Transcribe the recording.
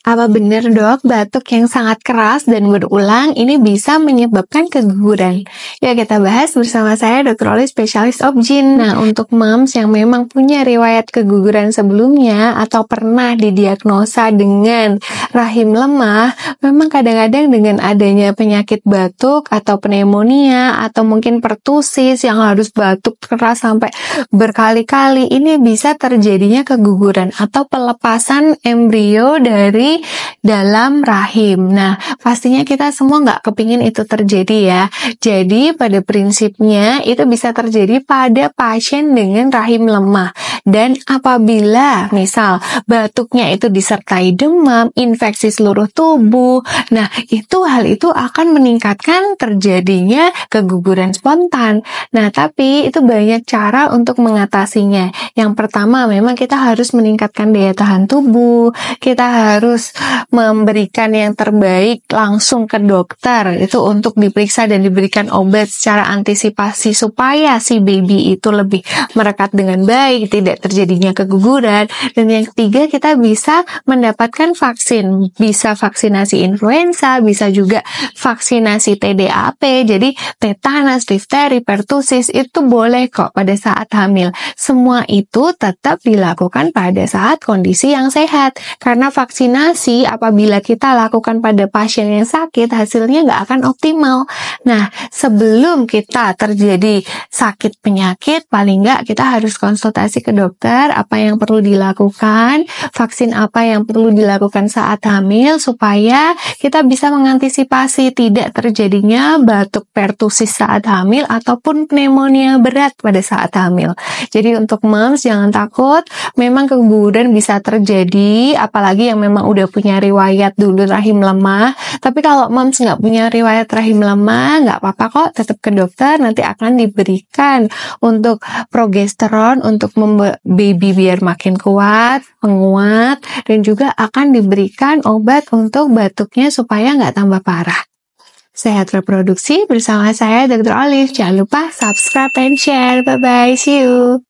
Apa benar dok, batuk yang sangat keras dan berulang ini bisa menyebabkan keguguran? Ya kita bahas bersama saya Dr. Oli, spesialis OB/GYN. Nah untuk moms yang memang punya riwayat keguguran sebelumnya atau pernah didiagnosa dengan rahim lemah, memang kadang-kadang dengan adanya penyakit batuk atau pneumonia atau mungkin pertusis yang harus batuk keras sampai berkali-kali, ini bisa terjadinya keguguran atau pelepasan embrio dari dalam rahim. Nah, pastinya kita semua nggak kepingin itu terjadi ya. Jadi, pada prinsipnya itu bisa terjadi pada pasien dengan rahim lemah. Dan apabila misal batuknya itu disertai demam, infeksi seluruh tubuh, nah hal itu akan meningkatkan terjadinya keguguran spontan. Nah, tapi itu banyak cara untuk mengatasinya. Yang pertama, memang kita harus meningkatkan daya tahan tubuh, kita harus memberikan yang terbaik langsung ke dokter itu untuk diperiksa dan diberikan obat secara antisipasi supaya si baby itu lebih merekat dengan baik, tidak terjadinya keguguran. Dan yang ketiga, kita bisa mendapatkan vaksin, bisa vaksinasi influenza, bisa juga vaksinasi TDAP, jadi tetanus, difteri, pertusis itu boleh kok pada saat hamil. Semua itu tetap dilakukan pada saat kondisi yang sehat, karena vaksinasi apabila kita lakukan pada pasien yang sakit, hasilnya nggak akan optimal. Nah, sebelum kita terjadi sakit penyakit, paling nggak kita harus konsultasi ke dokter apa yang perlu dilakukan, vaksin apa yang perlu dilakukan saat hamil, supaya kita bisa mengantisipasi tidak terjadinya batuk pertusis saat hamil ataupun pneumonia berat pada saat hamil. Jadi untuk moms jangan takut, memang keguguran bisa terjadi, apalagi yang memang udah punya riwayat dulu rahim lemah. Tapi kalau moms nggak punya riwayat rahim lemah, nggak apa-apa kok, tetap ke dokter, nanti akan diberikan untuk progesteron untuk baby biar makin kuat, penguat, dan juga akan diberikan obat untuk batuknya supaya nggak tambah parah. Sehat reproduksi bersama saya Dr. Olive. Jangan lupa subscribe and share. Bye-bye. See you.